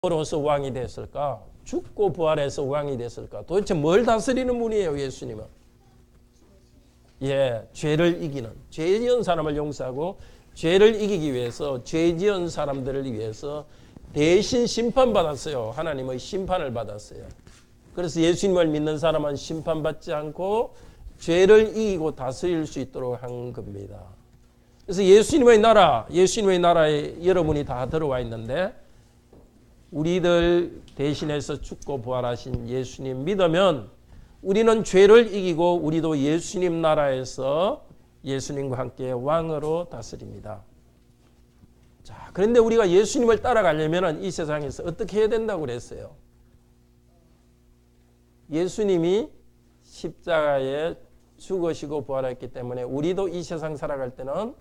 으로서 왕이 됐을까? 죽고 부활해서 왕이 됐을까? 도대체 뭘 다스리는 분이에요, 예수님은? 죄를 이기는, 죄 지은 사람을 용서하고 죄를 이기기 위해서, 죄 지은 사람들을 위해서 대신 심판받았어요. 하나님의 심판을 받았어요. 그래서 예수님을 믿는 사람은 심판받지 않고 죄를 이기고 다스릴 수 있도록 한 겁니다. 그래서 예수님의 나라에 여러분이 다 들어와 있는데, 우리들 대신해서 죽고 부활하신 예수님 믿으면 우리는 죄를 이기고 우리도 예수님 나라에서 예수님과 함께 왕으로 다스립니다. 자, 그런데 우리가 예수님을 따라가려면 이 세상에서 어떻게 해야 된다고 그랬어요? 예수님이 십자가에 죽으시고 부활했기 때문에 우리도 이 세상 살아갈 때는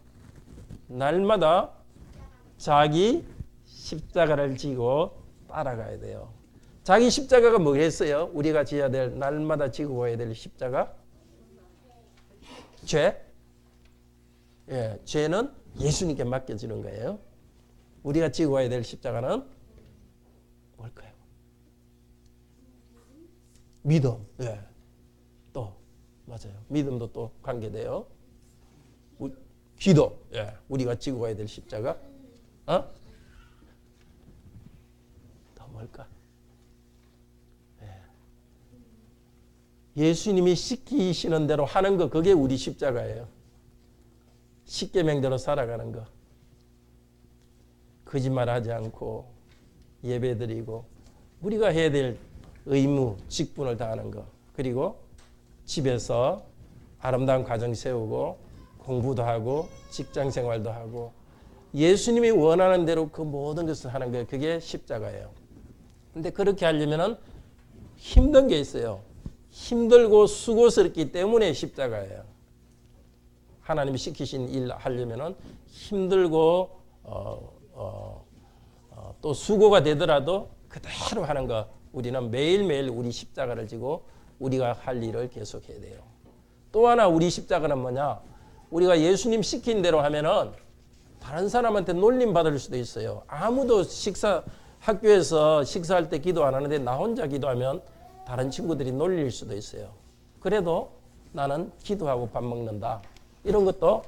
날마다 자기 십자가를 지고 따라가야 돼요. 자기 십자가가 뭐겠어요? 우리가 지어야 될, 날마다 지고 가야 될 십자가? 죄? 죄는 예수님께 맡겨지는 거예요. 우리가 지고 가야 될 십자가는 뭘까요? 믿음. 또 맞아요. 믿음도 또 관계돼요. 기도. 우리가 지고 가야 될 십자가. 뭘까? 예수님이 시키시는 대로 하는 거, 그게 우리 십자가예요. 십계명대로 살아가는 거. 거짓말하지 않고 예배드리고 우리가 해야 될 의무, 직분을 다하는 거. 그리고 집에서 아름다운 가정 세우고 공부도 하고 직장 생활도 하고 예수님이 원하는 대로 그 모든 것을 하는 거예요. 그게 십자가예요. 근데 그렇게 하려면 힘든 게 있어요. 힘들고 수고스럽기 때문에 십자가예요. 하나님이 시키신 일 하려면 힘들고 또 수고가 되더라도 그대로 하는 거. 우리는 매일매일 우리 십자가를 지고 우리가 할 일을 계속해야 돼요. 또 하나 우리 십자가는 뭐냐? 우리가 예수님 시킨 대로 하면은 다른 사람한테 놀림 받을 수도 있어요. 아무도 학교에서 식사할 때 기도 안 하는데 나 혼자 기도하면 다른 친구들이 놀릴 수도 있어요. 그래도 나는 기도하고 밥 먹는다. 이런 것도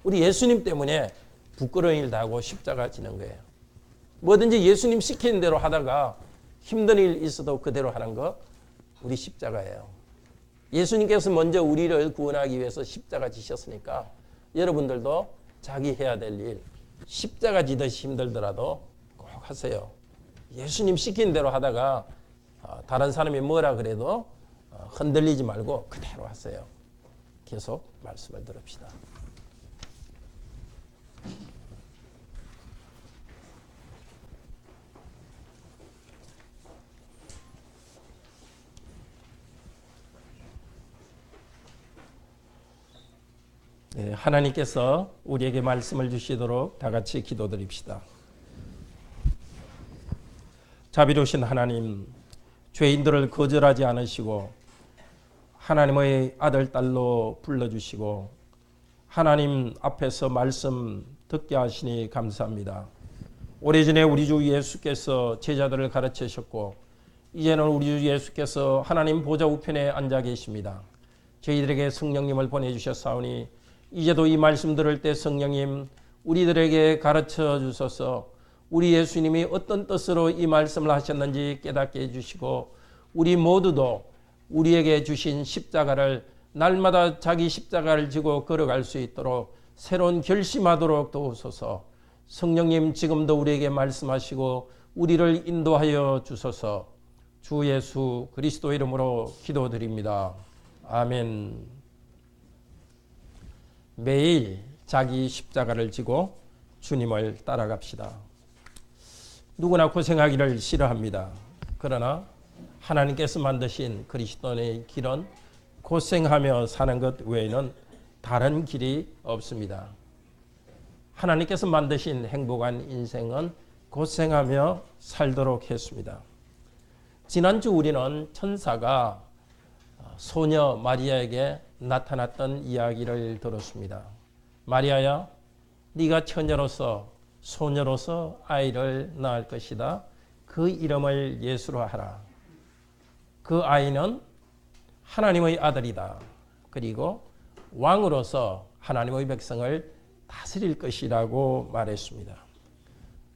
우리 예수님 때문에 부끄러운 일 다 하고 십자가 지는 거예요. 뭐든지 예수님 시키는 대로 하다가 힘든 일 있어도 그대로 하는 거 우리 십자가예요. 예수님께서 먼저 우리를 구원하기 위해서 십자가 지셨으니까 여러분들도 자기 해야 될 일 십자가 지듯이 힘들더라도 꼭 하세요. 예수님 시킨 대로 하다가 다른 사람이 뭐라 그래도 흔들리지 말고 그대로 하세요. 계속 말씀을 들읍시다. 하나님께서 우리에게 말씀을 주시도록 다 같이 기도드립시다. 자비로우신 하나님, 죄인들을 거절하지 않으시고 하나님의 아들, 딸로 불러주시고 하나님 앞에서 말씀 듣게 하시니 감사합니다. 오래전에 우리 주 예수께서 제자들을 가르치셨고 이제는 우리 주 예수께서 하나님 보좌 우편에 앉아 계십니다. 저희들에게 성령님을 보내주셨사오니 이제도 이 말씀 들을 때 성령님 우리들에게 가르쳐 주소서. 우리 예수님이 어떤 뜻으로 이 말씀을 하셨는지 깨닫게 해주시고 우리 모두도 우리에게 주신 십자가를 날마다 자기 십자가를 지고 걸어갈 수 있도록 새로운 결심하도록 도우소서. 성령님 지금도 우리에게 말씀하시고 우리를 인도하여 주소서. 주 예수 그리스도 이름으로 기도드립니다. 아멘. 매일 자기 십자가를 지고 주님을 따라갑시다. 누구나 고생하기를 싫어합니다. 그러나 하나님께서 만드신 그리스도의 길은 고생하며 사는 것 외에는 다른 길이 없습니다. 하나님께서 만드신 행복한 인생은 고생하며 살도록 했습니다. 지난주 우리는 천사가 소녀 마리아에게 나타났던 이야기를 들었습니다. 마리아야, 네가 처녀로서 소녀로서 아이를 낳을 것이다. 그 이름을 예수로 하라. 그 아이는 하나님의 아들이다. 그리고 왕으로서 하나님의 백성을 다스릴 것이라고 말했습니다.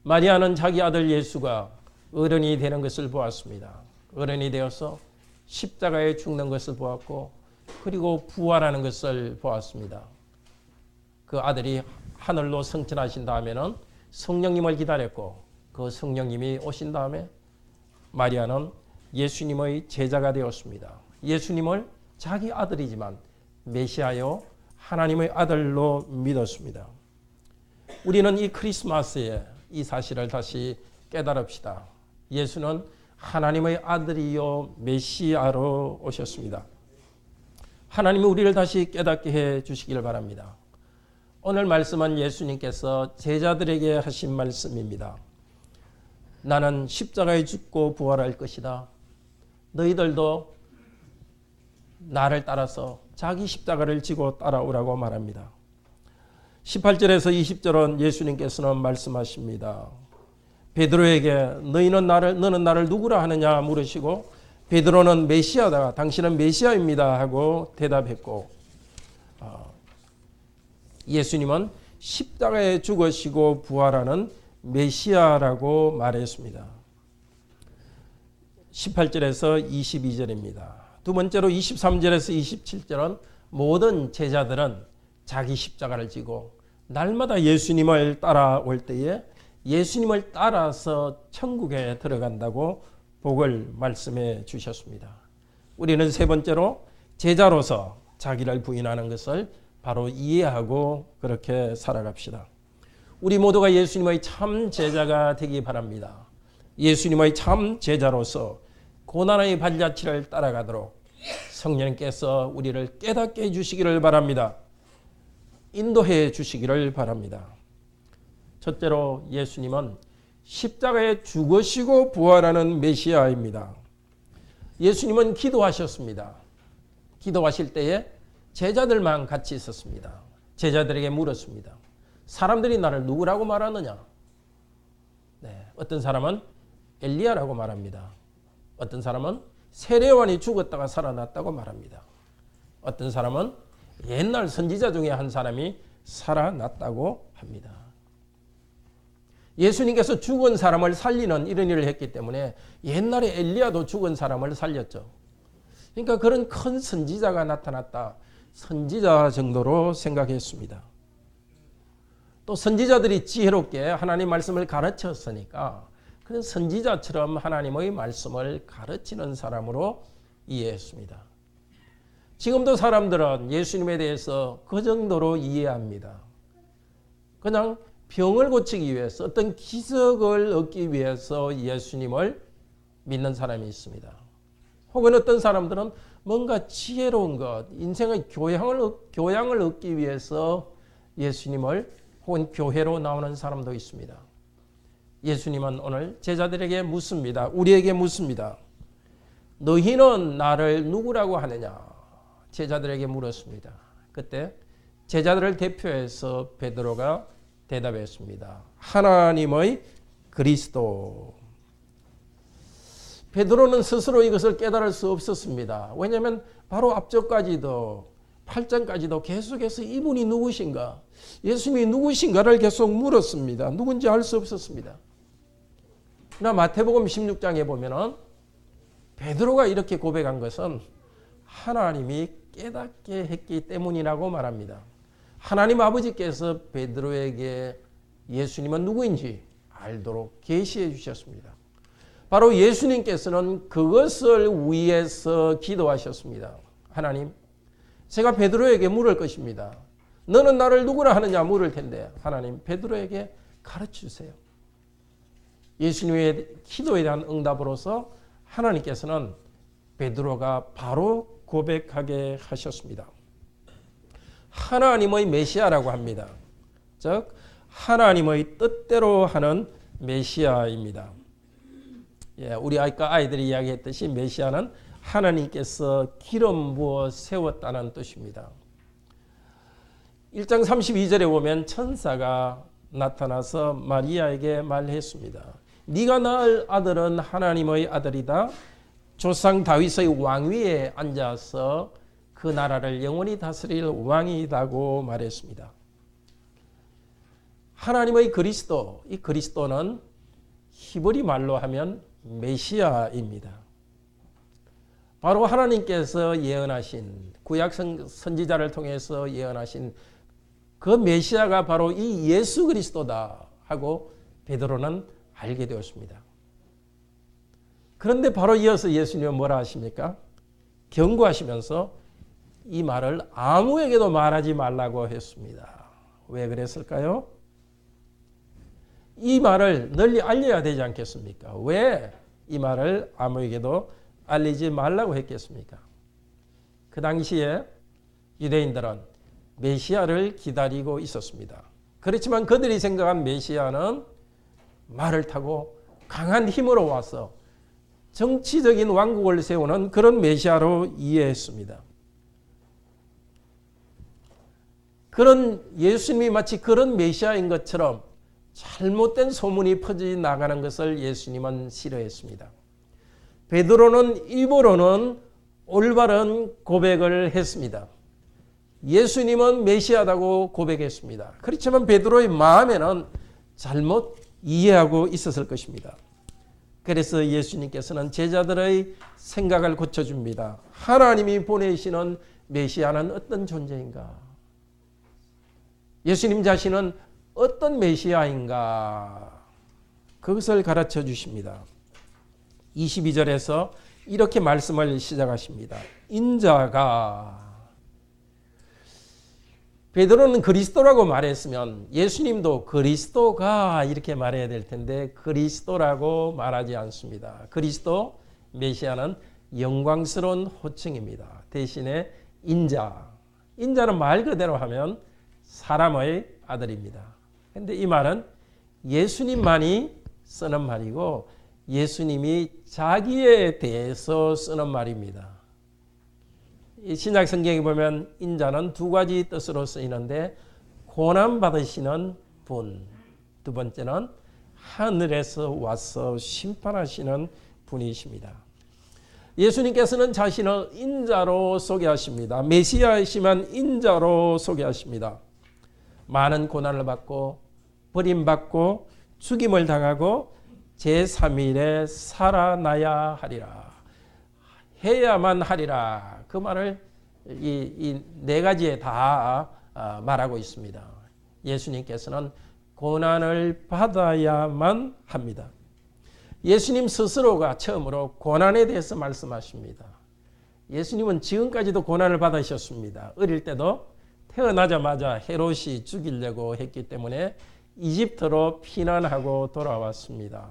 마리아는 자기 아들 예수가 어른이 되는 것을 보았습니다. 어른이 되어서 십자가에 죽는 것을 보았고 그리고 부활하는 것을 보았습니다. 그 아들이 하늘로 승천하신 다음에는 성령님을 기다렸고 그 성령님이 오신 다음에 마리아는 예수님의 제자가 되었습니다. 예수님을 자기 아들이지만 메시아요 하나님의 아들로 믿었습니다. 우리는 이 크리스마스에 이 사실을 다시 깨달읍시다. 예수는 하나님의 아들이요 메시아로 오셨습니다. 하나님이 우리를 다시 깨닫게 해 주시기를 바랍니다. 오늘 말씀은 예수님께서 제자들에게 하신 말씀입니다. 나는 십자가에 죽고 부활할 것이다. 너희들도 나를 따라서 자기 십자가를 지고 따라오라고 말합니다. 18절에서 20절은 예수님께서는 말씀하십니다. 베드로에게 너는 나를 누구라 하느냐 물으시고 베드로는 메시아다. 당신은 메시아입니다 하고 대답했고 예수님은 십자가에 죽으시고 부활하는 메시아라고 말했습니다. 18절에서 22절입니다. 두 번째로 23절에서 27절은 모든 제자들은 자기 십자가를 지고 날마다 예수님을 따라올 때에 예수님을 따라서 천국에 들어간다고 복을 말씀해 주셨습니다. 우리는 세 번째로 제자로서 자기를 부인하는 것을 바로 이해하고 그렇게 살아갑시다. 우리 모두가 예수님의 참 제자가 되기 바랍니다. 예수님의 참 제자로서 고난의 발자취를 따라가도록 성령께서 우리를 깨닫게 해주시기를 바랍니다. 인도해 주시기를 바랍니다. 첫째로 예수님은 십자가에 죽으시고 부활하는 메시아입니다. 예수님은 기도하셨습니다. 기도하실 때에 제자들만 같이 있었습니다. 제자들에게 물었습니다. 사람들이 나를 누구라고 말하느냐? 네, 어떤 사람은 엘리야라고 말합니다. 어떤 사람은 세례요한이 죽었다가 살아났다고 말합니다. 어떤 사람은 옛날 선지자 중에 한 사람이 살아났다고 합니다. 예수님께서 죽은 사람을 살리는 이런 일을 했기 때문에 옛날에 엘리야도 죽은 사람을 살렸죠. 그러니까 그런 큰 선지자가 나타났다. 선지자 정도로 생각했습니다. 또 선지자들이 지혜롭게 하나님 말씀을 가르쳤으니까 그런 선지자처럼 하나님의 말씀을 가르치는 사람으로 이해했습니다. 지금도 사람들은 예수님에 대해서 그 정도로 이해합니다. 그냥 병을 고치기 위해서 어떤 기적을 얻기 위해서 예수님을 믿는 사람이 있습니다. 혹은 어떤 사람들은 뭔가 지혜로운 것, 인생의 교양을 얻기 위해서 예수님을 혹은 교회로 나오는 사람도 있습니다. 예수님은 오늘 제자들에게 묻습니다. 우리에게 묻습니다. 너희는 나를 누구라고 하느냐? 제자들에게 물었습니다. 그때 제자들을 대표해서 베드로가 대답했습니다. 하나님의 그리스도. 베드로는 스스로 이것을 깨달을 수 없었습니다. 왜냐하면 바로 앞쪽까지도 8장까지도 계속해서 이분이 누구신가? 예수님이 누구신가를 계속 물었습니다. 누군지 알 수 없었습니다. 그러나 마태복음 16장에 보면은 베드로가 이렇게 고백한 것은 하나님이 깨닫게 했기 때문이라고 말합니다. 하나님 아버지께서 베드로에게 예수님은 누구인지 알도록 계시해 주셨습니다. 바로 예수님께서는 그것을 위해서 기도하셨습니다. 하나님, 제가 베드로에게 물을 것입니다. 너는 나를 누구라 하느냐 물을 텐데 하나님 베드로에게 가르쳐 주세요. 예수님의 기도에 대한 응답으로서 하나님께서는 베드로가 바로 고백하게 하셨습니다. 하나님의 메시아라고 합니다. 즉 하나님의 뜻대로 하는 메시아입니다. 우리 아까 아이들이 이야기했듯이 메시아는 하나님께서 기름 부어 세웠다는 뜻입니다. 1장 32절에 보면 천사가 나타나서 마리아에게 말했습니다. 네가 낳을 아들은 하나님의 아들이다. 조상 다윗의 왕위에 앉아서 그 나라를 영원히 다스릴 왕이다고 말했습니다. 하나님의 그리스도, 이 그리스도는 히브리 말로 하면 메시아입니다. 바로 하나님께서 예언하신 구약 선지자를 통해서 예언하신 그 메시아가 바로 이 예수 그리스도다 하고 베드로는 알게 되었습니다. 그런데 바로 이어서 예수님은 뭐라 하십니까? 경고하시면서 이 말을 아무에게도 말하지 말라고 했습니다. 왜 그랬을까요? 이 말을 널리 알려야 되지 않겠습니까? 왜 이 말을 아무에게도 알리지 말라고 했겠습니까? 그 당시에 유대인들은 메시아를 기다리고 있었습니다. 그렇지만 그들이 생각한 메시아는 말을 타고 강한 힘으로 와서 정치적인 왕국을 세우는 그런 메시아로 이해했습니다. 그런 예수님이 마치 그런 메시아인 것처럼 잘못된 소문이 퍼져 나가는 것을 예수님은 싫어했습니다. 베드로는 입으로는 올바른 고백을 했습니다. 예수님은 메시아다고 고백했습니다. 그렇지만 베드로의 마음에는 잘못 이해하고 있었을 것입니다. 그래서 예수님께서는 제자들의 생각을 고쳐줍니다. 하나님이 보내시는 메시아는 어떤 존재인가? 예수님 자신은 어떤 메시아인가? 그것을 가르쳐 주십니다. 22절에서 이렇게 말씀을 시작하십니다. 인자가, 베드로는 그리스도라고 말했으면 예수님도 그리스도가 이렇게 말해야 될 텐데 그리스도라고 말하지 않습니다. 그리스도, 메시아는 영광스러운 호칭입니다. 대신에 인자, 인자는 말 그대로 하면 사람의 아들입니다. 그런데 이 말은 예수님만이 쓰는 말이고 예수님이 자기에 대해서 쓰는 말입니다. 이 신약 성경에 보면 인자는 두 가지 뜻으로 쓰이는데 고난 받으시는 분, 두 번째는 하늘에서 와서 심판하시는 분이십니다. 예수님께서는 자신을 인자로 소개하십니다. 메시아이시만 인자로 소개하십니다. 많은 고난을 받고 버림받고 죽임을 당하고 제3일에 살아나야 하리라. 해야만 하리라. 그 말을 이 네 가지에 다 말하고 있습니다. 예수님께서는 고난을 받아야만 합니다. 예수님 스스로가 처음으로 고난에 대해서 말씀하십니다. 예수님은 지금까지도 고난을 받으셨습니다. 어릴 때도 태어나자마자 헤롯이 죽이려고 했기 때문에 이집트로 피난하고 돌아왔습니다.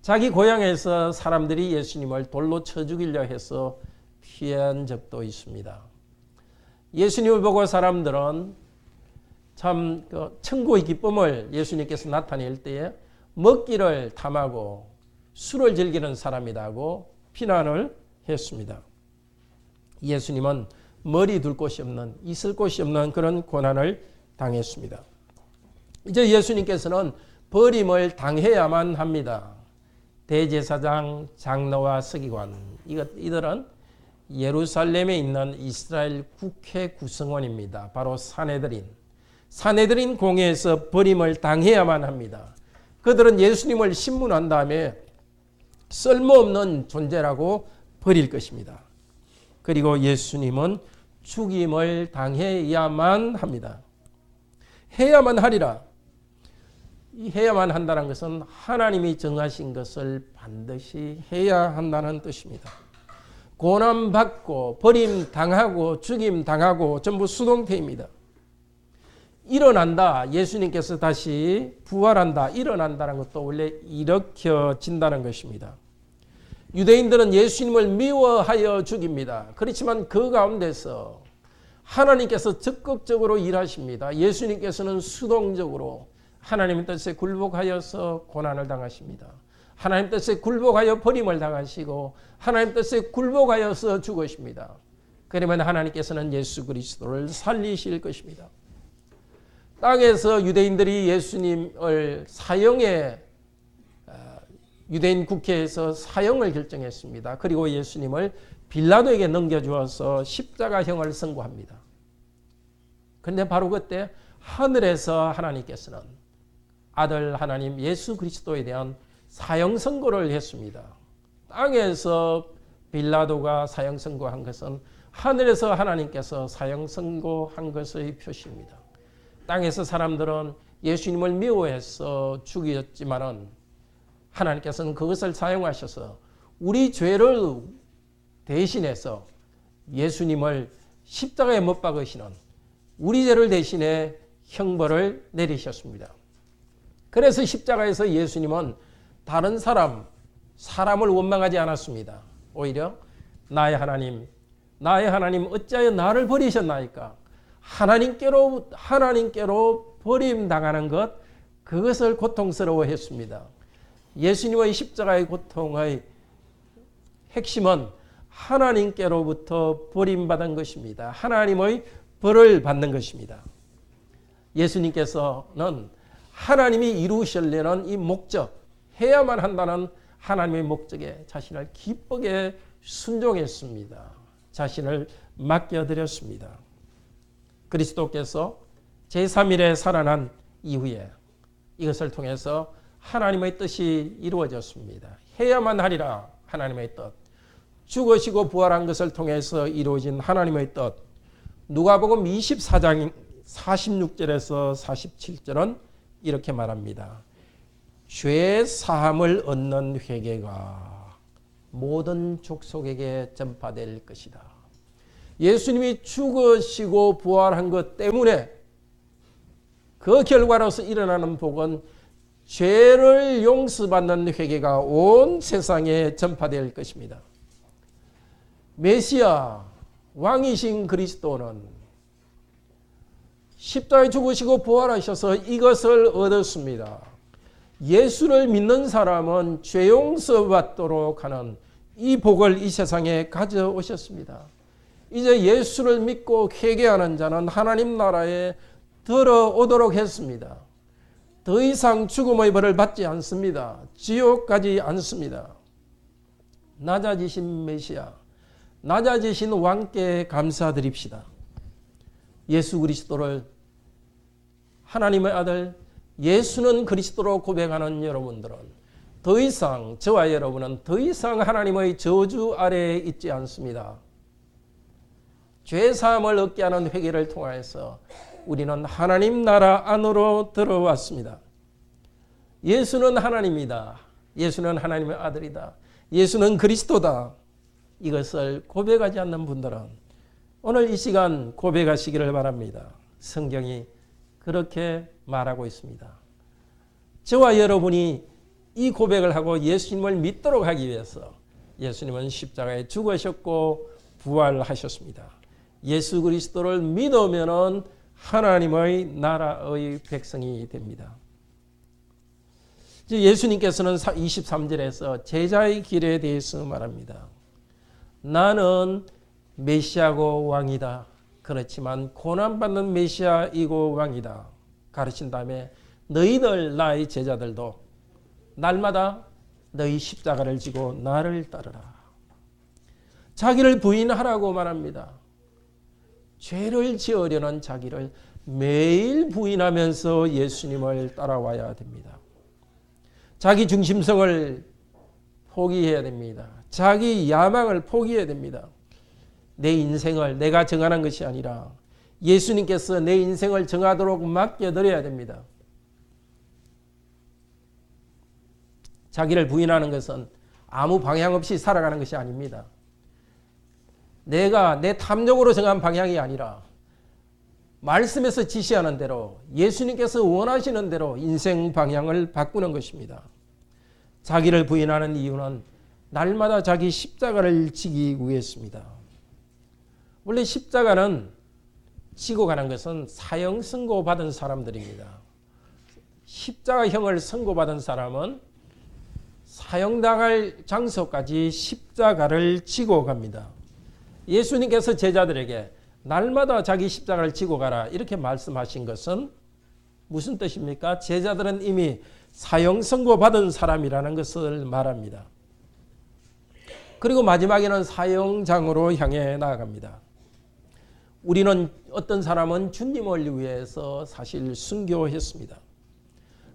자기 고향에서 사람들이 예수님을 돌로 쳐 죽이려 해서 피한 적도 있습니다. 예수님을 보고 사람들은 참 천국의 기쁨을 예수님께서 나타낼 때에 먹기를 탐하고 술을 즐기는 사람이라고 비난을 했습니다. 예수님은 머리 둘 곳이 없는, 있을 곳이 없는 그런 고난을 당했습니다. 이제 예수님께서는 버림을 당해야만 합니다. 대제사장, 장로와 서기관, 이들은 예루살렘에 있는 이스라엘 국회 구성원입니다. 바로 산헤드린 공회에서 버림을 당해야만 합니다. 그들은 예수님을 신문한 다음에 쓸모없는 존재라고 버릴 것입니다. 그리고 예수님은 죽임을 당해야만 합니다. 해야만 하리라. 이 해야만 한다는 것은 하나님이 정하신 것을 반드시 해야 한다는 뜻입니다. 고난받고 버림당하고 죽임당하고 전부 수동태입니다. 일어난다. 예수님께서 다시 부활한다. 일어난다는 것도 원래 일으켜진다는 것입니다. 유대인들은 예수님을 미워하여 죽입니다. 그렇지만 그 가운데서 하나님께서 적극적으로 일하십니다. 예수님께서는 수동적으로 하나님의 뜻에 굴복하여서 고난을 당하십니다. 하나님 뜻에 굴복하여 버림을 당하시고 하나님 뜻에 굴복하여서 죽으십니다. 그러면 하나님께서는 예수 그리스도를 살리실 것입니다. 땅에서 유대인들이 예수님을 사형에 유대인 국회에서 사형을 결정했습니다. 그리고 예수님을 빌라도에게 넘겨주어서 십자가형을 선고합니다. 그런데 바로 그때 하늘에서 하나님께서는 아들 하나님 예수 그리스도에 대한 사형 선고를 했습니다. 땅에서 빌라도가 사형 선고한 것은 하늘에서 하나님께서 사형 선고한 것의 표시입니다. 땅에서 사람들은 예수님을 미워해서 죽였지만은 하나님께서는 그것을 사용하셔서 우리 죄를 대신해서 예수님을 십자가에 못 박으시는 우리 죄를 대신해 형벌을 내리셨습니다. 그래서 십자가에서 예수님은 다른 사람을 원망하지 않았습니다. 오히려 나의 하나님 어찌하여 나를 버리셨나이까? 하나님께로 버림당하는 것, 그것을 고통스러워했습니다. 예수님의 십자가의 고통의 핵심은 하나님께로부터 버림받은 것입니다. 하나님의 벌을 받는 것입니다. 예수님께서는 하나님이 이루시려는 이 목적, 해야만 한다는 하나님의 목적에 자신을 기쁘게 순종했습니다. 자신을 맡겨드렸습니다. 그리스도께서 제3일에 살아난 이후에 이것을 통해서 하나님의 뜻이 이루어졌습니다. 해야만 하리라 하나님의 뜻. 죽으시고 부활한 것을 통해서 이루어진 하나님의 뜻. 누가복음 24장 46절에서 47절은 이렇게 말합니다. 죄 사함을 얻는 회개가 모든 족속에게 전파될 것이다. 예수님이 죽으시고 부활한 것 때문에 그 결과로서 일어나는 복은 죄를 용서받는 회개가 온 세상에 전파될 것입니다. 메시아 왕이신 그리스도는 십자가에 죽으시고 부활하셔서 이것을 얻었습니다. 예수를 믿는 사람은 죄 용서받도록 하는 이 복을 이 세상에 가져오셨습니다. 이제 예수를 믿고 회개하는 자는 하나님 나라에 들어오도록 했습니다. 더 이상 죽음의 벌을 받지 않습니다. 지옥 가지 않습니다. 낮아지신 메시아, 낮아지신 왕께 감사드립시다. 예수 그리스도를 하나님의 아들 예수는 그리스도로 고백하는 여러분들은 더 이상 저와 여러분은 더 이상 하나님의 저주 아래에 있지 않습니다. 죄사함을 얻게 하는 회개를 통하여서 우리는 하나님 나라 안으로 들어왔습니다. 예수는 하나님이다. 예수는 하나님의 아들이다. 예수는 그리스도다. 이것을 고백하지 않는 분들은 오늘 이 시간 고백하시기를 바랍니다. 성경이 그렇게 말하고 있습니다. 저와 여러분이 이 고백을 하고 예수님을 믿도록 하기 위해서 예수님은 십자가에 죽으셨고 부활하셨습니다. 예수 그리스도를 믿으면 하나님의 나라의 백성이 됩니다. 예수님께서는 23절에서 제자의 길에 대해서 말합니다. 나는 메시아고 왕이다. 그렇지만 고난받는 메시아이고 왕이다. 가르친 다음에 너희들 나의 제자들도 날마다 너희 십자가를 지고 나를 따르라. 자기를 부인하라고 말합니다. 죄를 지으려는 자기를 매일 부인하면서 예수님을 따라와야 됩니다. 자기 중심성을 포기해야 됩니다. 자기 야망을 포기해야 됩니다. 내 인생을 내가 정하는 것이 아니라 예수님께서 내 인생을 정하도록 맡겨드려야 됩니다. 자기를 부인하는 것은 아무 방향 없이 살아가는 것이 아닙니다. 내가 내 탐욕으로 정한 방향이 아니라 말씀에서 지시하는 대로 예수님께서 원하시는 대로 인생 방향을 바꾸는 것입니다. 자기를 부인하는 이유는 날마다 자기 십자가를 지기 위해서입니다. 원래 십자가는 지고 가는 것은 사형 선고받은 사람들입니다. 십자가형을 선고받은 사람은 사형당할 장소까지 십자가를 지고 갑니다. 예수님께서 제자들에게 날마다 자기 십자가를 지고 가라 이렇게 말씀하신 것은 무슨 뜻입니까? 제자들은 이미 사형 선고받은 사람이라는 것을 말합니다. 그리고 마지막에는 사형장으로 향해 나아갑니다. 우리는 어떤 사람은 주님을 위해서 사실 순교했습니다.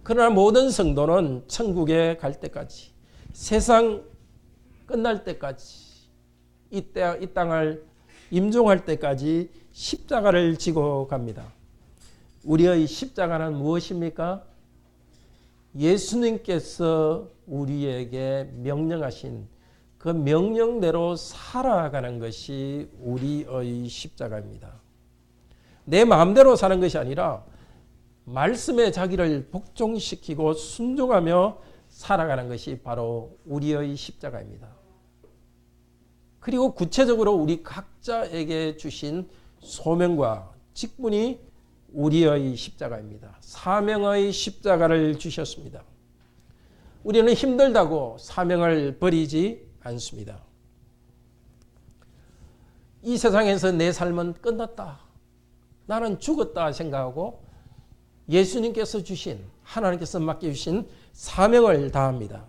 그러나 모든 성도는 천국에 갈 때까지, 세상 끝날 때까지, 이 땅을 임종할 때까지 십자가를 지고 갑니다. 우리의 십자가는 무엇입니까? 예수님께서 우리에게 명령하신 그 명령대로 살아가는 것이 우리의 십자가입니다. 내 마음대로 사는 것이 아니라 말씀에 자기를 복종시키고 순종하며 살아가는 것이 바로 우리의 십자가입니다. 그리고 구체적으로 우리 각자에게 주신 소명과 직분이 우리의 십자가입니다. 사명의 십자가를 주셨습니다. 우리는 힘들다고 사명을 버리지 않습니다. 이 세상에서 내 삶은 끝났다, 나는 죽었다 생각하고 예수님께서 주신, 하나님께서 맡겨주신 사명을 다합니다.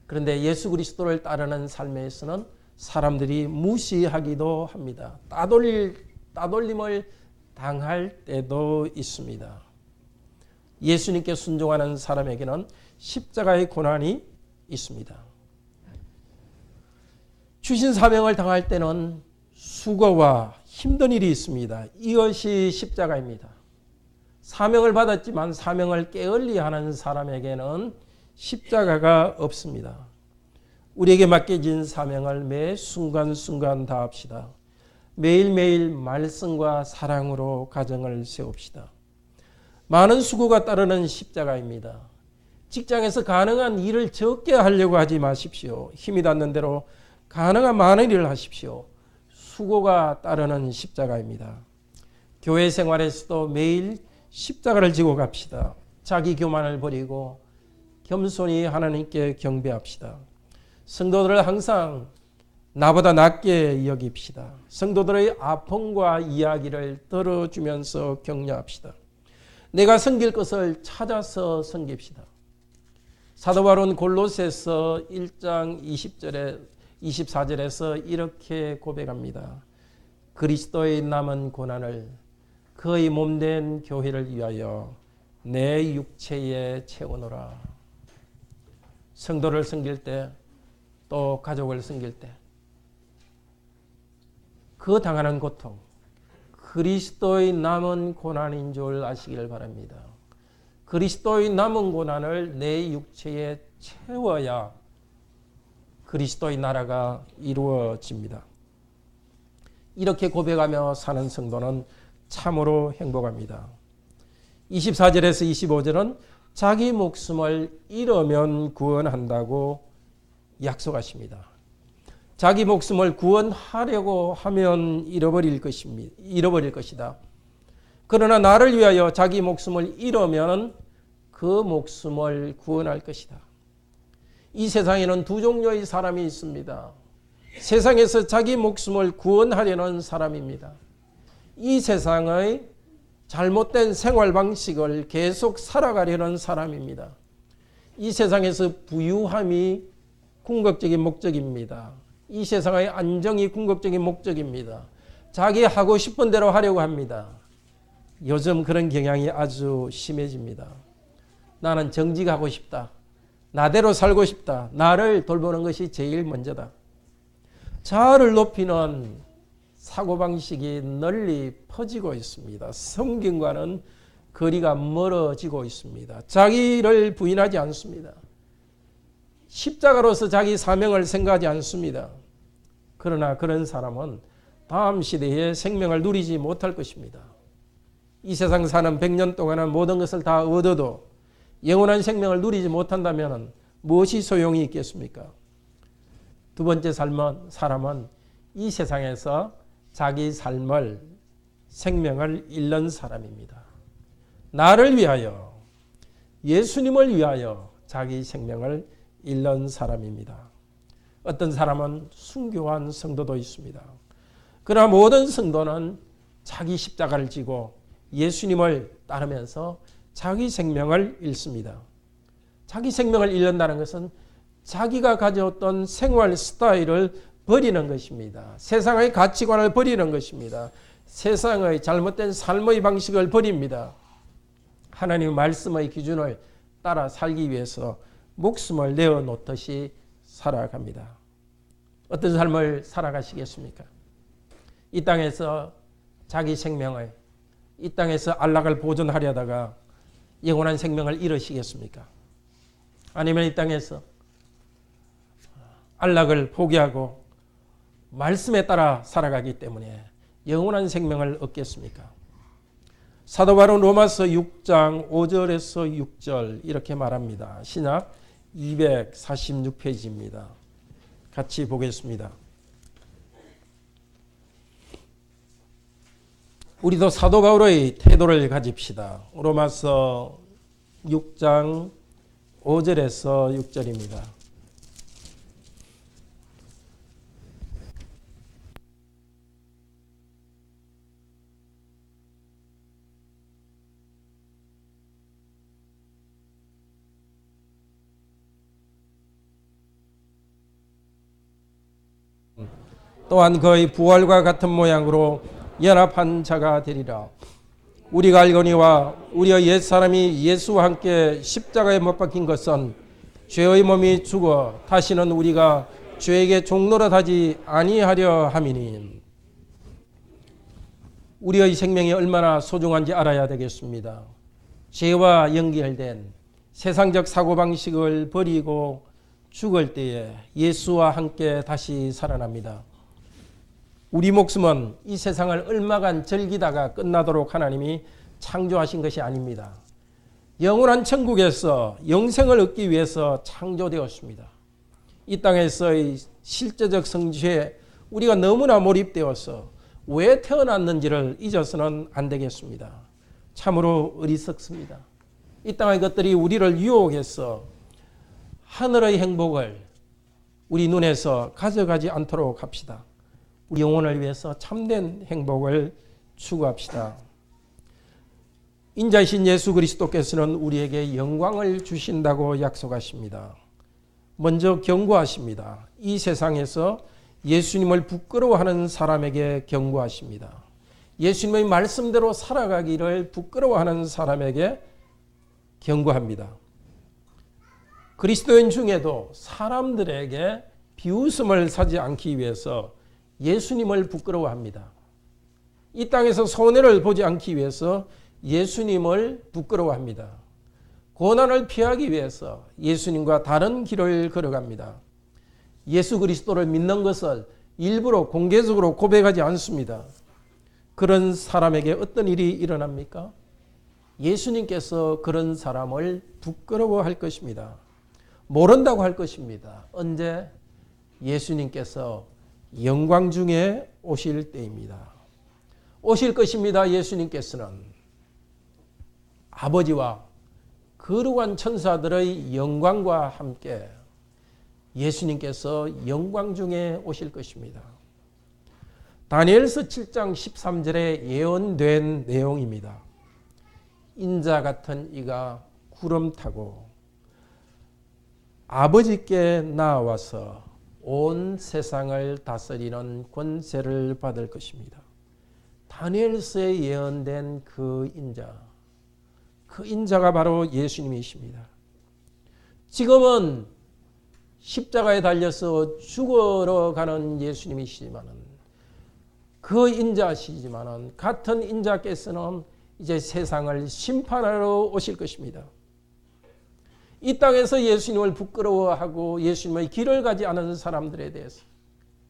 그런데 예수 그리스도를 따르는 삶에서는 사람들이 무시하기도 합니다. 따돌림을 당할 때도 있습니다. 예수님께 순종하는 사람에게는 십자가의 고난이 있습니다. 주신 사명을 당할 때는 수고와 힘든 일이 있습니다. 이것이 십자가입니다. 사명을 받았지만 사명을 게을리하는 사람에게는 십자가가 없습니다. 우리에게 맡겨진 사명을 매 순간순간 다합시다. 매일매일 말씀과 사랑으로 가정을 세웁시다. 많은 수고가 따르는 십자가입니다. 직장에서 가능한 일을 적게 하려고 하지 마십시오. 힘이 닿는 대로 가능한 많은 일을 하십시오. 수고가 따르는 십자가입니다. 교회 생활에서도 매일 십자가를 지고 갑시다. 자기 교만을 버리고 겸손히 하나님께 경배합시다. 성도들을 항상 나보다 낮게 여깁시다. 성도들의 아픔과 이야기를 들어주면서 격려합시다. 내가 섬길 것을 찾아서 섬깁시다. 사도 바울은 골로새서 1장 24절에서 이렇게 고백합니다. 그리스도의 남은 고난을 그의 몸된 교회를 위하여 내 육체에 채우노라. 성도를 섬길 때, 또 가족을 섬길 때 그 당하는 고통, 그리스도의 남은 고난인 줄 아시기를 바랍니다. 그리스도의 남은 고난을 내 육체에 채워야 그리스도의 나라가 이루어집니다. 이렇게 고백하며 사는 성도는 참으로 행복합니다. 24절에서 25절은 자기 목숨을 잃으면 구원한다고 약속하십니다. 자기 목숨을 구원하려고 하면 잃어버릴 것이다. 그러나 나를 위하여 자기 목숨을 잃으면 그 목숨을 구원할 것이다. 이 세상에는 두 종류의 사람이 있습니다. 세상에서 자기 목숨을 구원하려는 사람입니다. 이 세상의 잘못된 생활 방식을 계속 살아가려는 사람입니다. 이 세상에서 부유함이 궁극적인 목적입니다. 이 세상의 안정이 궁극적인 목적입니다. 자기 하고 싶은 대로 하려고 합니다. 요즘 그런 경향이 아주 심해집니다. 나는 정직하고 싶다. 나대로 살고 싶다. 나를 돌보는 것이 제일 먼저다. 자아를 높이는 사고방식이 널리 퍼지고 있습니다. 성경과는 거리가 멀어지고 있습니다. 자기를 부인하지 않습니다. 십자가로서 자기 사명을 생각하지 않습니다. 그러나 그런 사람은 다음 시대에 생명을 누리지 못할 것입니다. 이 세상 사는 100년 동안은 모든 것을 다 얻어도 영원한 생명을 누리지 못한다면 무엇이 소용이 있겠습니까? 두 번째 사람은 이 세상에서 자기 삶을, 생명을 잃는 사람입니다. 나를 위하여, 예수님을 위하여 자기 생명을 잃는 사람입니다. 어떤 사람은 순교한 성도도 있습니다. 그러나 모든 성도는 자기 십자가를 지고 예수님을 따르면서 자기 생명을 잃습니다. 자기 생명을 잃는다는 것은 자기가 가져왔던 생활 스타일을 버리는 것입니다. 세상의 가치관을 버리는 것입니다. 세상의 잘못된 삶의 방식을 버립니다. 하나님의 말씀의 기준을 따라 살기 위해서 목숨을 내어놓듯이 살아갑니다. 어떤 삶을 살아가시겠습니까? 이 땅에서 자기 생명을, 이 땅에서 안락을 보존하려다가 영원한 생명을 잃으시겠습니까? 아니면 이 땅에서 안락을 포기하고 말씀에 따라 살아가기 때문에 영원한 생명을 얻겠습니까? 사도 바울은 로마서 6장 5절에서 6절 이렇게 말합니다. 신약 246페이지입니다. 같이 보겠습니다. 우리도 사도 바울의 태도를 가집시다. 로마서 6장 5절에서 6절입니다. 또한 그의 부활과 같은 모양으로 연합한 자가 되리라. 우리가 알거니와 우리의 옛사람이 예수와 함께 십자가에 못 박힌 것은 죄의 몸이 죽어 다시는 우리가 죄에게 종노릇하지 아니하려 함이니. 우리의 생명이 얼마나 소중한지 알아야 되겠습니다. 죄와 연결된 세상적 사고방식을 버리고 죽을 때에 예수와 함께 다시 살아납니다. 우리 목숨은 이 세상을 얼마간 즐기다가 끝나도록 하나님이 창조하신 것이 아닙니다. 영원한 천국에서 영생을 얻기 위해서 창조되었습니다. 이 땅에서의 실제적 성취에 우리가 너무나 몰입되어서 왜 태어났는지를 잊어서는 안 되겠습니다. 참으로 어리석습니다. 이 땅의 것들이 우리를 유혹해서 하늘의 행복을 우리 눈에서 가져가지 않도록 합시다. 우리 영혼을 위해서 참된 행복을 추구합시다. 인자이신 예수 그리스도께서는 우리에게 영광을 주신다고 약속하십니다. 먼저 경고하십니다. 이 세상에서 예수님을 부끄러워하는 사람에게 경고하십니다. 예수님의 말씀대로 살아가기를 부끄러워하는 사람에게 경고합니다. 그리스도인 중에도 사람들에게 비웃음을 사지 않기 위해서 예수님을 부끄러워합니다. 이 땅에서 손해를 보지 않기 위해서 예수님을 부끄러워합니다. 고난을 피하기 위해서 예수님과 다른 길을 걸어갑니다. 예수 그리스도를 믿는 것을 일부러 공개적으로 고백하지 않습니다. 그런 사람에게 어떤 일이 일어납니까? 예수님께서 그런 사람을 부끄러워할 것입니다. 모른다고 할 것입니다. 언제? 예수님께서 영광 중에 오실 때입니다. 오실 것입니다. 예수님께서는 아버지와 거룩한 천사들의 영광과 함께 예수님께서 영광 중에 오실 것입니다. 다니엘서 7장 13절에 예언된 내용입니다. 인자 같은 이가 구름 타고 아버지께 나와서 온 세상을 다스리는 권세를 받을 것입니다. 다니엘서에 예언된 그 인자가 바로 예수님이십니다. 지금은 십자가에 달려서 죽으러 가는 예수님이시지만은 그 인자시지만은 같은 인자께서는 이제 세상을 심판하러 오실 것입니다. 이 땅에서 예수님을 부끄러워하고 예수님의 길을 가지 않은 사람들에 대해서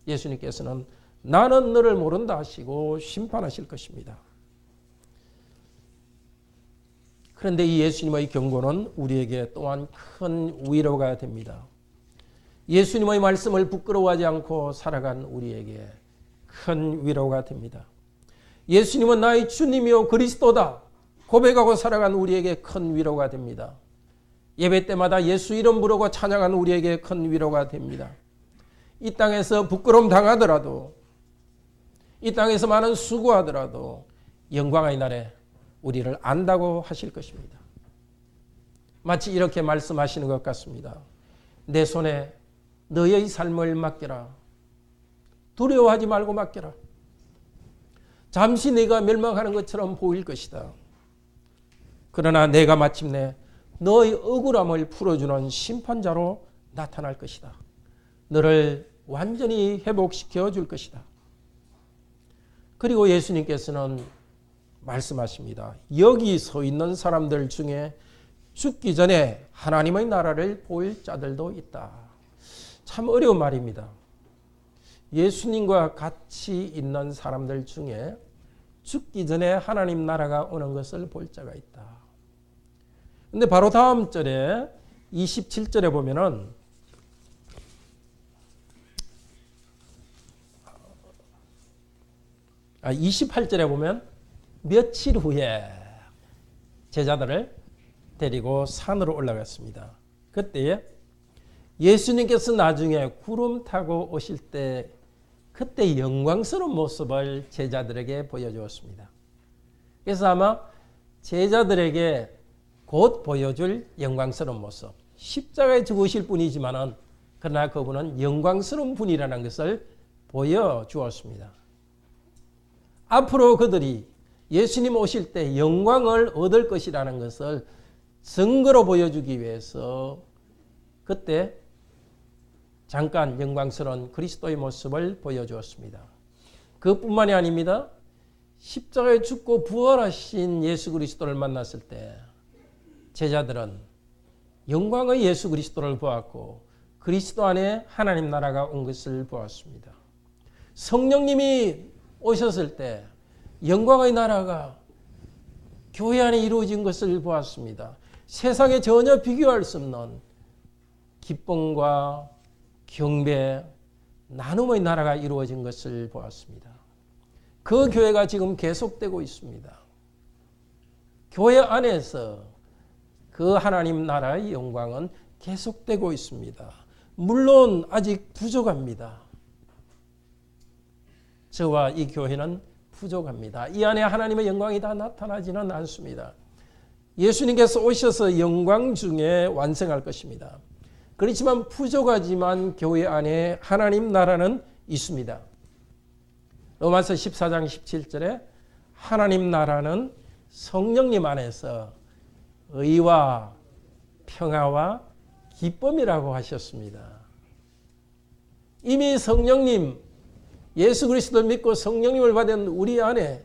예수님께서는 나는 너를 모른다 하시고 심판하실 것입니다. 그런데 이 예수님의 경고는 우리에게 또한 큰 위로가 됩니다. 예수님의 말씀을 부끄러워하지 않고 살아간 우리에게 큰 위로가 됩니다. 예수님은 나의 주님이요 그리스도다 고백하고 살아간 우리에게 큰 위로가 됩니다. 예배 때마다 예수 이름 부르고 찬양하는 우리에게 큰 위로가 됩니다. 이 땅에서 부끄러움 당하더라도 이 땅에서 많은 수고하더라도 영광의 날에 우리를 안다고 하실 것입니다. 마치 이렇게 말씀하시는 것 같습니다. 내 손에 너의 삶을 맡겨라. 두려워하지 말고 맡겨라. 잠시 내가 멸망하는 것처럼 보일 것이다. 그러나 내가 마침내 너의 억울함을 풀어주는 심판자로 나타날 것이다. 너를 완전히 회복시켜 줄 것이다. 그리고 예수님께서는 말씀하십니다. 여기 서 있는 사람들 중에 죽기 전에 하나님의 나라를 볼 자들도 있다. 참 어려운 말입니다. 예수님과 같이 있는 사람들 중에 죽기 전에 하나님 나라가 오는 것을 볼 자가 있다. 근데 바로 다음 절에 27절에 보면은 28절에 보면 며칠 후에 제자들을 데리고 산으로 올라갔습니다. 그때 예수님께서 나중에 구름 타고 오실 때 그때 영광스러운 모습을 제자들에게 보여주었습니다. 그래서 아마 제자들에게 곧 보여줄 영광스러운 모습, 십자가에 죽으실 분이지만은 그러나 그분은 영광스러운 분이라는 것을 보여주었습니다. 앞으로 그들이 예수님 오실 때 영광을 얻을 것이라는 것을 증거로 보여주기 위해서 그때 잠깐 영광스러운 그리스도의 모습을 보여주었습니다. 그뿐만이 아닙니다. 십자가에 죽고 부활하신 예수 그리스도를 만났을 때 제자들은 영광의 예수 그리스도를 보았고 그리스도 안에 하나님 나라가 온 것을 보았습니다. 성령님이 오셨을 때 영광의 나라가 교회 안에 이루어진 것을 보았습니다. 세상에 전혀 비교할 수 없는 기쁨과 경배, 나눔의 나라가 이루어진 것을 보았습니다. 그 교회가 지금 계속되고 있습니다. 교회 안에서 그 하나님 나라의 영광은 계속되고 있습니다. 물론 아직 부족합니다. 저와 이 교회는 부족합니다. 이 안에 하나님의 영광이 다 나타나지는 않습니다. 예수님께서 오셔서 영광 중에 완성할 것입니다. 그렇지만 부족하지만 교회 안에 하나님 나라는 있습니다. 로마서 14장 17절에 하나님 나라는 성령님 안에서 의와 평화와 기쁨이라고 하셨습니다. 이미 성령님, 예수 그리스도를 믿고 성령님을 받은 우리 안에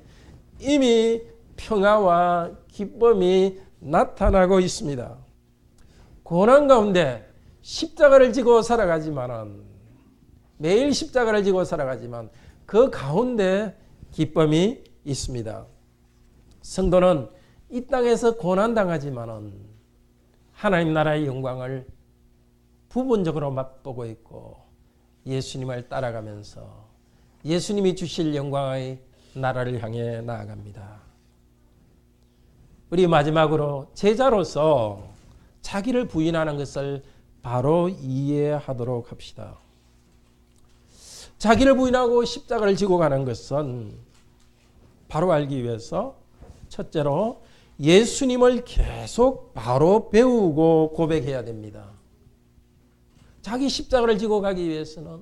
이미 평화와 기쁨이 나타나고 있습니다. 고난 가운데 십자가를 지고 살아가지만은 매일 십자가를 지고 살아가지만 그 가운데 기쁨이 있습니다. 성도는 이 땅에서 고난 당하지만은 하나님 나라의 영광을 부분적으로 맛보고 있고 예수님을 따라가면서 예수님이 주실 영광의 나라를 향해 나아갑니다. 우리 마지막으로 제자로서 자기를 부인하는 것을 바로 이해하도록 합시다. 자기를 부인하고 십자가를 지고 가는 것은 바로 알기 위해서 첫째로 예수님을 계속 바로 배우고 고백해야 됩니다. 자기 십자가를 지고 가기 위해서는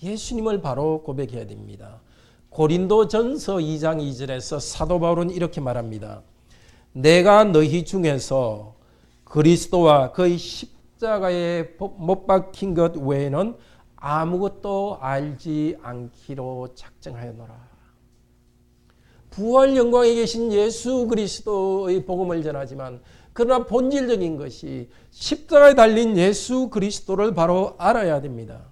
예수님을 바로 고백해야 됩니다. 고린도전서 2장 2절에서 사도 바울은 이렇게 말합니다. 내가 너희 중에서 그리스도와 그의 십자가에 못 박힌 것 외에는 아무것도 알지 않기로 작정하였노라. 부활 영광에 계신 예수 그리스도의 복음을 전하지만 그러나 본질적인 것이 십자가에 달린 예수 그리스도를 바로 알아야 됩니다.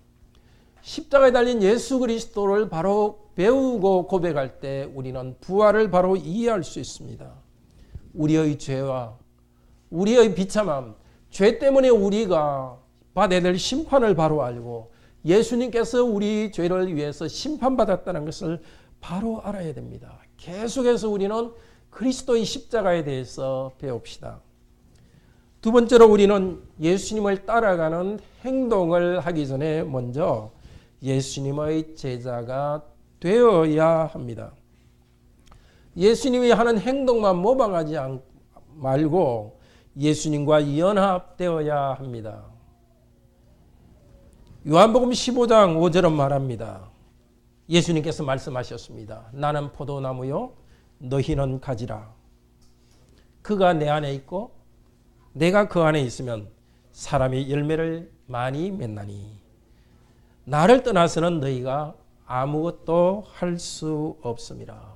십자가에 달린 예수 그리스도를 바로 배우고 고백할 때 우리는 부활을 바로 이해할 수 있습니다. 우리의 죄와 우리의 비참함, 죄 때문에 우리가 받아야 될 심판을 바로 알고 예수님께서 우리 죄를 위해서 심판받았다는 것을 바로 알아야 됩니다. 계속해서 우리는 그리스도의 십자가에 대해서 배웁시다. 두 번째로 우리는 예수님을 따라가는 행동을 하기 전에 먼저 예수님의 제자가 되어야 합니다. 예수님이 하는 행동만 모방하지 말고 예수님과 연합되어야 합니다. 요한복음 15장 5절은 말합니다. 예수님께서 말씀하셨습니다. 나는 포도나무요 너희는 가지라. 그가 내 안에 있고 내가 그 안에 있으면 사람이 열매를 많이 맺나니 나를 떠나서는 너희가 아무것도 할 수 없습니다.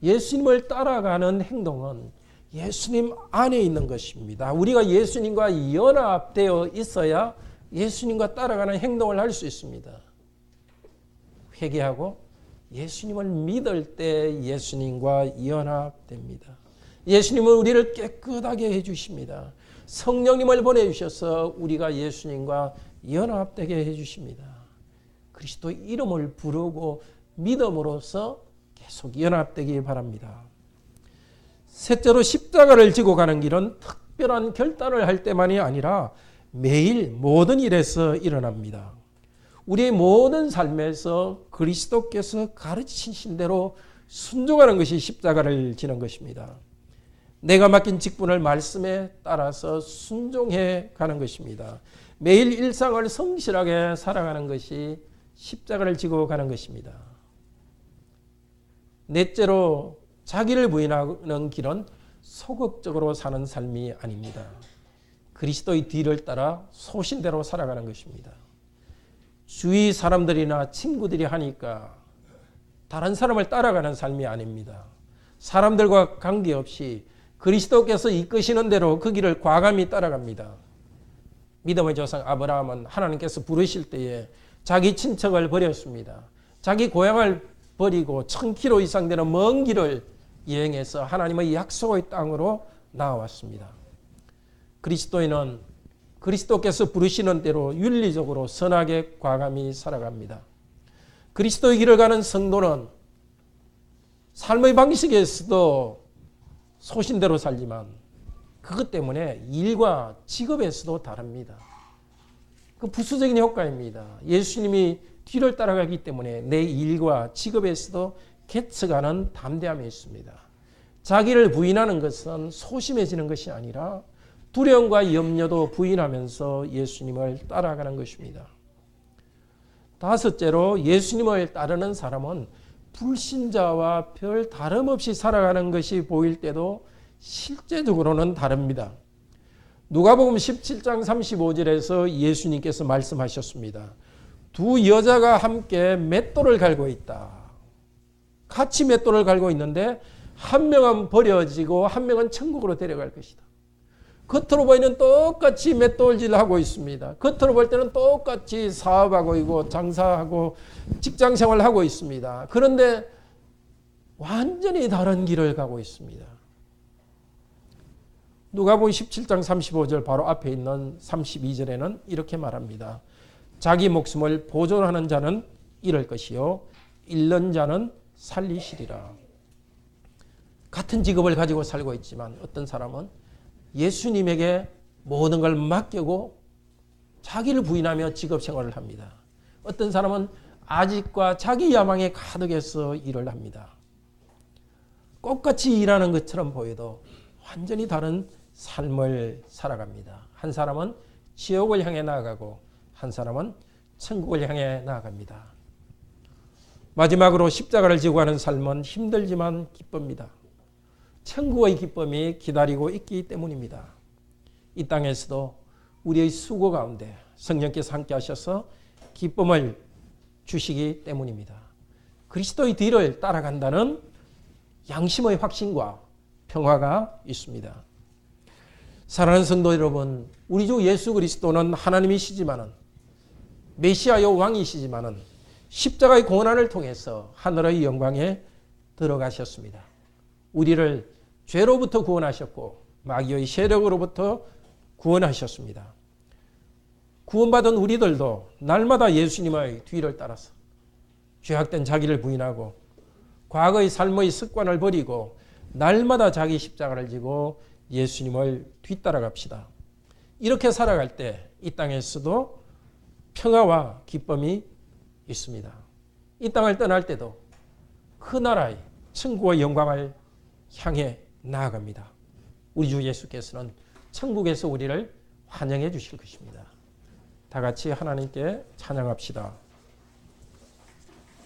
예수님을 따라가는 행동은 예수님 안에 있는 것입니다. 우리가 예수님과 연합되어 있어야 예수님과 따라가는 행동을 할 수 있습니다. 회개하고 예수님을 믿을 때 예수님과 연합됩니다. 예수님은 우리를 깨끗하게 해주십니다. 성령님을 보내주셔서 우리가 예수님과 연합되게 해주십니다. 그리스도 이름을 부르고 믿음으로써 계속 연합되기 바랍니다. 셋째로 십자가를 지고 가는 길은 특별한 결단을 할 때만이 아니라 매일 모든 일에서 일어납니다. 우리의 모든 삶에서 그리스도께서 가르치신 대로 순종하는 것이 십자가를 지는 것입니다. 내가 맡긴 직분을 말씀에 따라서 순종해 가는 것입니다. 매일 일상을 성실하게 살아가는 것이 십자가를 지고 가는 것입니다. 넷째로 자기를 부인하는 길은 소극적으로 사는 삶이 아닙니다. 그리스도의 뒤를 따라 소신대로 살아가는 것입니다. 주위 사람들이나 친구들이 하니까 다른 사람을 따라가는 삶이 아닙니다. 사람들과 관계없이 그리스도께서 이끄시는 대로 그 길을 과감히 따라갑니다. 믿음의 조상 아브라함은 하나님께서 부르실 때에 자기 친척을 버렸습니다. 자기 고향을 버리고 1000km 이상 되는 먼 길을 여행해서 하나님의 약속의 땅으로 나아왔습니다. 그리스도인은 그리스도께서 부르시는 대로 윤리적으로 선하게 과감히 살아갑니다. 그리스도의 길을 가는 성도는 삶의 방식에서도 소신대로 살지만 그것 때문에 일과 직업에서도 다릅니다. 그 부수적인 효과입니다. 예수님이 뒤를 따라가기 때문에 내 일과 직업에서도 개척하는 담대함이 있습니다. 자기를 부인하는 것은 소심해지는 것이 아니라 두려움과 염려도 부인하면서 예수님을 따라가는 것입니다. 다섯째로 예수님을 따르는 사람은 불신자와 별 다름없이 살아가는 것이 보일 때도 실제적으로는 다릅니다. 누가복음 17장 35절에서 예수님께서 말씀하셨습니다. 두 여자가 함께 맷돌을 갈고 있다. 같이 맷돌을 갈고 있는데 한 명은 버려지고 한 명은 천국으로 데려갈 것이다. 겉으로 보이는 똑같이 맷돌질을 하고 있습니다. 겉으로 볼 때는 똑같이 사업하고 있고 장사하고 직장생활을 하고 있습니다. 그런데 완전히 다른 길을 가고 있습니다. 누가복음 17장 35절 바로 앞에 있는 32절에는 이렇게 말합니다. 자기 목숨을 보존하는 자는 잃을 것이요 잃는 자는 살리시리라. 같은 직업을 가지고 살고 있지만 어떤 사람은 예수님에게 모든 걸 맡기고 자기를 부인하며 직업 생활을 합니다. 어떤 사람은 아직과 자기 야망에 가득해서 일을 합니다. 똑같이 일하는 것처럼 보여도 완전히 다른 삶을 살아갑니다. 한 사람은 지옥을 향해 나아가고 한 사람은 천국을 향해 나아갑니다. 마지막으로 십자가를 지고 가는 삶은 힘들지만 기쁩니다. 천국의 기쁨이 기다리고 있기 때문입니다. 이 땅에서도 우리의 수고 가운데 성령께서 함께 하셔서 기쁨을 주시기 때문입니다. 그리스도의 뒤를 따라간다는 양심의 확신과 평화가 있습니다. 사랑하는 성도 여러분, 우리 주 예수 그리스도는 하나님이시지만은 메시아요 왕이시지만은 십자가의 고난을 통해서 하늘의 영광에 들어가셨습니다. 우리를 죄로부터 구원하셨고 마귀의 세력으로부터 구원하셨습니다. 구원받은 우리들도 날마다 예수님의 뒤를 따라서 죄악된 자기를 부인하고 과거의 삶의 습관을 버리고 날마다 자기 십자가를 지고 예수님을 뒤따라갑시다. 이렇게 살아갈 때 이 땅에서도 평화와 기쁨이 있습니다. 이 땅을 떠날 때도 그 나라의 천국의 영광을 향해 나아갑니다. 우리 주 예수께서는 천국에서 우리를 환영해 주실 것입니다. 다 같이 하나님께 찬양합시다.